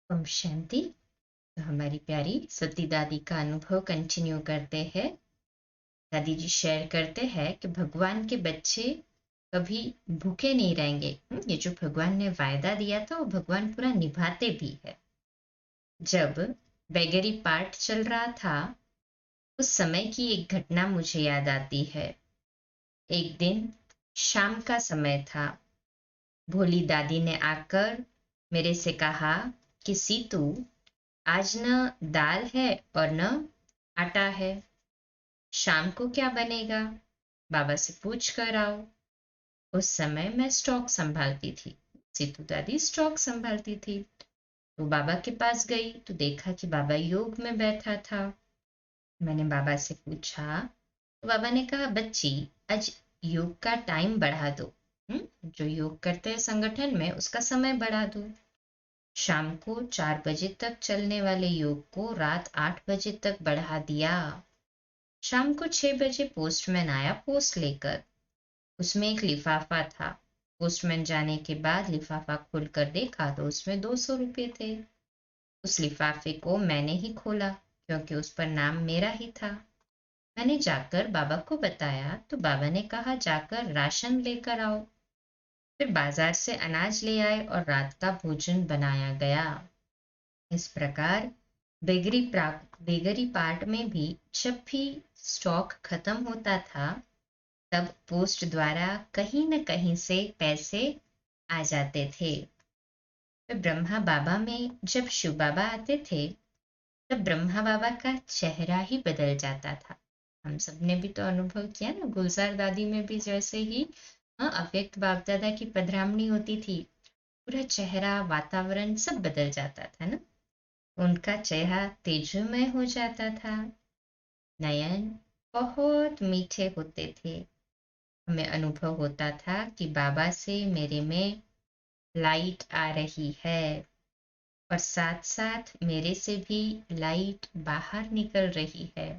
ओम शांति। तो हमारी प्यारी सती दादी का अनुभव कंटिन्यू करते हैं। दादी जी शेयर करते हैं कि भगवान के बच्चे कभी भूखे नहीं रहेंगे। ये जो भगवान ने वायदा दिया था वो भगवान पूरा निभाते भी है। जब बेगरी पाठ चल रहा था उस समय की एक घटना मुझे याद आती है। एक दिन शाम का समय था। भोली दादी ने आकर मेरे से कहा कि सीतू, आज न दाल है और न आटा है, शाम को क्या बनेगा, बाबा से पूछ कर आओ। उस समय मैं स्टॉक संभालती थी। सीतू दादी स्टॉक संभालती थी। तो बाबा के पास गई तो देखा कि बाबा योग में बैठा था। मैंने बाबा से पूछा तो बाबा ने कहा, बच्ची, आज योग का टाइम बढ़ा दो। जो योग करते हैं संगठन में उसका समय बढ़ा दो। शाम को 4 बजे तक चलने वाले योग को रात 8 बजे तक बढ़ा दिया। शाम को 6 बजे पोस्टमैन आया पोस्ट लेकर। उसमें एक लिफाफा था। पोस्टमैन जाने के बाद लिफाफा खोलकर देखा तो उसमें 200 रुपये थे। उस लिफाफे को मैंने ही खोला क्योंकि उस पर नाम मेरा ही था। मैंने जाकर बाबा को बताया तो बाबा ने कहा, जाकर राशन लेकर आओ। फिर बाजार से अनाज ले आए और रात का भोजन बनाया गया। इस प्रकार बेगरी पार्ट में भी जब भी स्टॉक खत्म होता था तब पोस्ट द्वारा कहीं न कहीं से पैसे आ जाते थे। फिर ब्रह्मा बाबा में जब शिव बाबा आते थे तब ब्रह्मा बाबा का चेहरा ही बदल जाता था। हम सब ने भी तो अनुभव किया ना, गुलजार दादी में भी जैसे ही अव्यक्त बाप दादा की पधरामणी होती थी, पूरा चेहरा वातावरण सब बदल जाता था ना। उनका चेहरा तेजोमय हो जाता था। नयन बहुत मीठे होते थे। हमें अनुभव होता था कि बाबा से मेरे में लाइट आ रही है और साथ साथ मेरे से भी लाइट बाहर निकल रही है।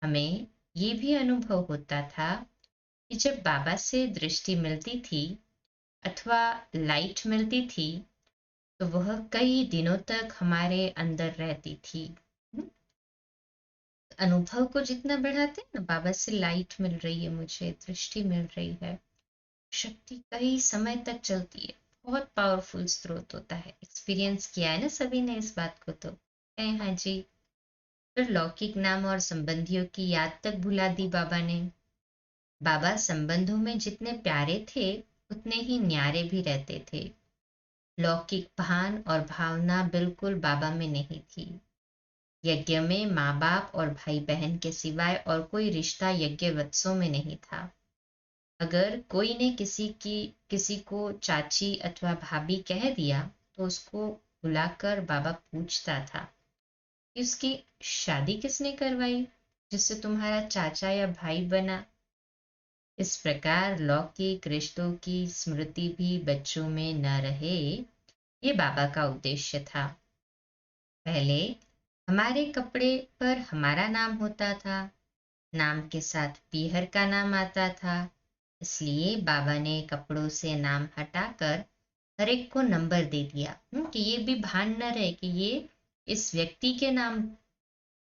हमें ये भी अनुभव होता था कि जब बाबा से दृष्टि मिलती थी अथवा लाइट मिलती थी तो वह कई दिनों तक हमारे अंदर रहती थी। अनुभव को जितना बढ़ाते हैं ना, बाबा से लाइट मिल रही है, मुझे दृष्टि मिल रही है, शक्ति कई समय तक चलती है। बहुत पावरफुल स्रोत होता है। एक्सपीरियंस किया है ना सभी ने इस बात को तो। हाँ जी। फिर लौकिक नाम और संबंधियों की याद तक भुला दी बाबा ने। बाबा संबंधों में जितने प्यारे थे उतने ही न्यारे भी रहते थे। लौकिक भान और भावना बिल्कुल बाबा में नहीं थी। यज्ञ में माँ बाप और भाई बहन के सिवाय और कोई रिश्ता यज्ञ वत्सों में नहीं था। अगर कोई ने किसी को चाची अथवा भाभी कह दिया तो उसको बुलाकर बाबा पूछता था कि उसकी शादी किसने करवाई जिससे तुम्हारा चाचा या भाई बना। इस प्रकार लौकिक रिश्तों की स्मृति भी बच्चों में न रहे, ये बाबा का उद्देश्य था। पहले हमारे कपड़े पर हमारा नाम होता था, नाम के साथ पीहर का नाम आता था। इसलिए बाबा ने कपड़ों से नाम हटाकर हर एक को नंबर दे दिया, कि ये भी भान न रहे कि ये इस व्यक्ति के नाम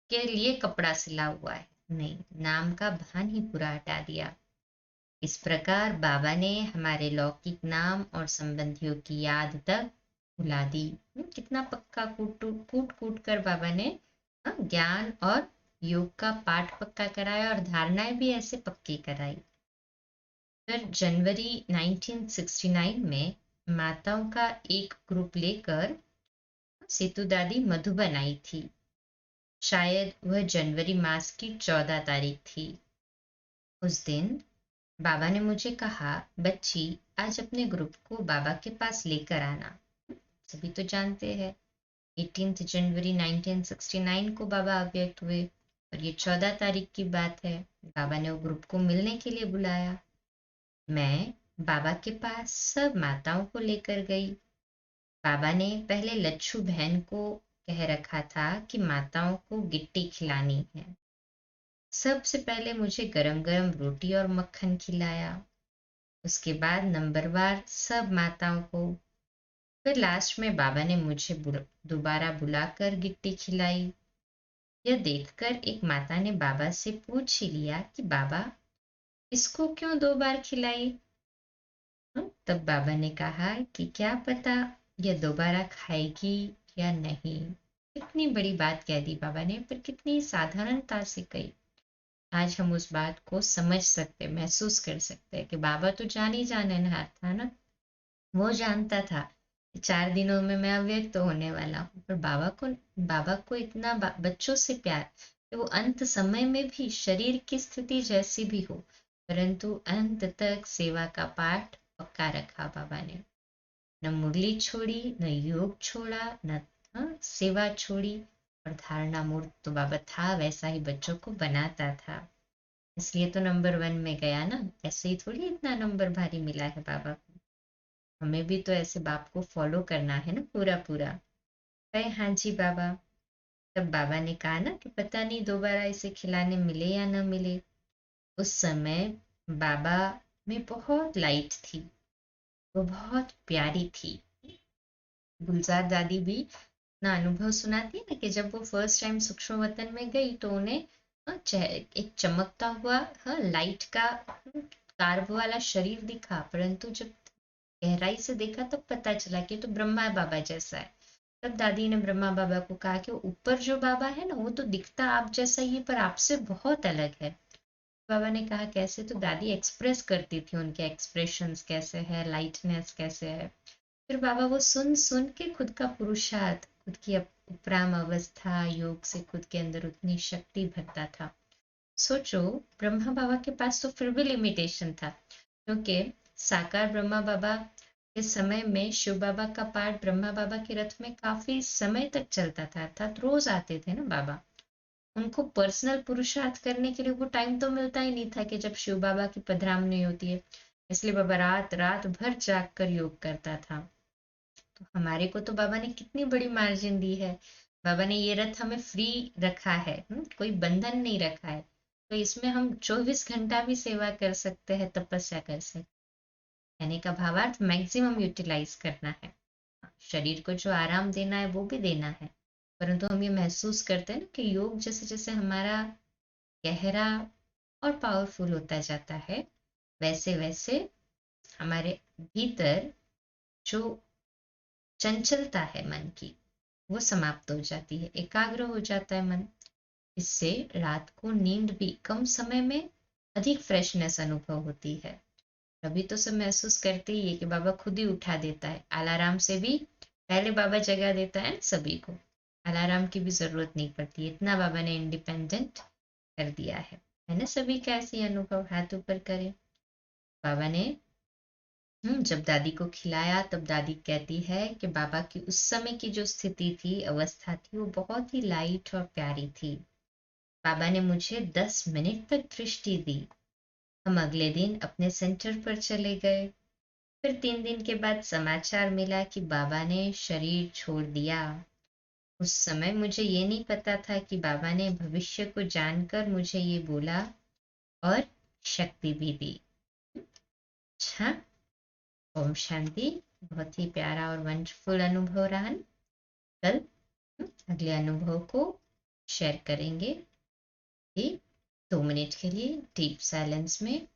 के लिए कपड़ा सिला हुआ है। नहीं, नाम का भान ही पूरा हटा दिया। इस प्रकार बाबा ने हमारे लौकिक नाम और संबंधियों की याद तक भुला दी। कितना पक्का कूट कूट कर बाबा ने ज्ञान और योग का पाठ पक्का कराया और धारणाएं भी ऐसे पक्की कराई। फिर जनवरी 1969 में माताओं का एक ग्रुप लेकर सेतु दादी मधुबन आई थी। शायद वह जनवरी मास की 14 तारीख थी। उस दिन बाबा ने मुझे कहा, बच्ची, आज अपने ग्रुप को बाबा के पास लेकर आना। सभी तो जानते हैं 18 जनवरी 1969 को बाबा अव्यक्त हुए और ये 14 तारीख की बात है। बाबा ने वो ग्रुप को मिलने के लिए बुलाया। मैं बाबा के पास सब माताओं को लेकर गई। बाबा ने पहले लच्छू बहन को कह रखा था कि माताओं को गिट्टी खिलानी है। सबसे पहले मुझे गरम गरम रोटी और मक्खन खिलाया। उसके बाद नंबरवार सब माताओं को फिर लास्ट में बाबा ने मुझे दोबारा बुलाकर गिट्टी खिलाई। यह देखकर एक माता ने बाबा से पूछ ही लिया कि बाबा, इसको क्यों 2 बार खिलाई? तब बाबा ने कहा कि क्या पता यह दोबारा खाएगी या नहीं। कितनी बड़ी बात कह दी बाबा ने, पर कितनी साधारणता से कही। आज हम उस बात को समझ सकते, महसूस कर सकते हैं कि बाबा तो जान ही जाननहार था ना। वो जानता था कि 4 दिनों में मैं अव्यक्त होने वाला हूँ, पर बाबा को इतना बच्चों से प्यार कि वो अंत समय में भी शरीर की स्थिति जैसी भी हो, परंतु अंत तक सेवा का पाठ पक्का रखा बाबा ने। न मुरली छोड़ी, न योग छोड़ा, न सेवा छोड़ी। और धारणा मूर्त तो बाबा था, वैसा ही बच्चों को बनाता था। इसलिए तो नंबर 1 में गया ना, ऐसे ही थोड़ी इतना नंबर भारी मिला है बाबा को। हमें भी तो ऐसे बाप को फॉलो करना है ना पूरा पूरा। कहे हाँ जी बाबा। तब बाबा ने कहा ना कि पता नहीं दोबारा इसे खिलाने मिले या न मिले। उस समय बाबा में बहुत लाइट थी, वो बहुत प्यारी थी। गुलजार दादी भी ना अनुभव सुनाती है ना कि जब वो फर्स्ट टाइम सूक्ष्म वतन में गई तो उन्हें एक चमकता हुआ लाइट का कार्व वाला शरीर दिखा, परंतु जब गहराई से देखा तब पता चला कि तो ब्रह्मा बाबा जैसा है। तब दादी ने ब्रह्मा बाबा को कहा कि ऊपर जो बाबा है ना, वो तो दिखता आप जैसा ही है पर आपसे बहुत अलग है। बाबा ने कहा कैसे? तो दादी एक्सप्रेस करती थी उनके एक्सप्रेशंस कैसे है, लाइटनेस कैसे है। फिर बाबा वो सुन सुन के खुद का पुरुषार्थ, खुद की उपराम अवस्था, योग से खुद के अंदर उतनी शक्ति भरता था। सोचो, ब्रह्मा बाबा के पास तो फिर भी लिमिटेशन था, क्योंकि साकार ब्रह्मा बाबा के समय में शिव बाबा का पाठ ब्रह्मा बाबा के रथ में काफी समय तक चलता था, अर्थात रोज आते थे ना बाबा। उनको पर्सनल पुरुषार्थ करने के लिए वो टाइम तो मिलता ही नहीं था कि जब शिव बाबा की पधरामनी होती है। इसलिए बाबा रात रात भर जाग कर योग करता था। तो हमारे को तो बाबा ने कितनी बड़ी मार्जिन दी है। बाबा ने ये रथ हमें फ्री रखा है, कोई बंधन नहीं रखा है। तो इसमें हम 24 घंटा भी सेवा कर सकते हैं, तपस्या कर सकते हैं। कहने का भावार्थ मैक्सिमम यूटिलाइज करना है। शरीर को जो आराम देना है वो भी देना है, परंतु हम ये महसूस करते हैं ना कि योग जैसे जैसे हमारा गहरा और पावरफुल होता जाता है, वैसे वैसे हमारे भीतर जो चंचलता है मन की, वो समाप्त हो जाती है, एकाग्र हो जाता है मन। इससे रात को नींद भी कम समय में अधिक फ्रेशनेस अनुभव होती है। अभी तो सब महसूस करते ही है कि बाबा खुद ही उठा देता है, अलार्म से भी पहले बाबा जगा देता है सभी को। अलार्म की भी जरूरत नहीं पड़ती, इतना बाबा ने इंडिपेंडेंट कर दिया है ना। सभी का ऐसे अनुभव, हाथ ऊपर करें। बाबा ने जब दादी को खिलाया तब दादी कहती है कि बाबा की उस समय की जो स्थिति थी, अवस्था थी, वो बहुत ही लाइट और प्यारी थी। बाबा ने मुझे 10 मिनट तक दृष्टि दी। हम अगले दिन अपने सेंटर पर चले गए। फिर 3 दिन के बाद समाचार मिला कि बाबा ने शरीर छोड़ दिया। उस समय मुझे ये नहीं पता था कि बाबा ने भविष्य को जानकर मुझे ये बोला और शक्ति भी दी। अच्छा, ओम शांति। बहुत ही प्यारा और वंडरफुल अनुभव रहा। कल अगले अनुभव को शेयर करेंगे। 2 मिनट के लिए डीप साइलेंस में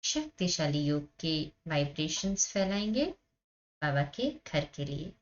शक्तिशाली योग के वाइब्रेशंस फैलाएंगे बाबा के घर के लिए।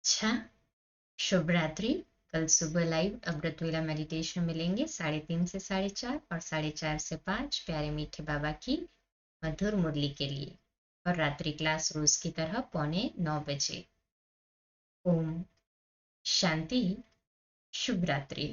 अच्छा, शुभ रात्रि। कल सुबह लाइव अमृतवेला मेडिटेशन मिलेंगे 3:30 से 4:30 और 4:30 से 5 प्यारे मीठे बाबा की मधुर मुरली के लिए। और रात्रि क्लास रोज की तरह 8:45 बजे। ओम शांति। शुभ रात्रि।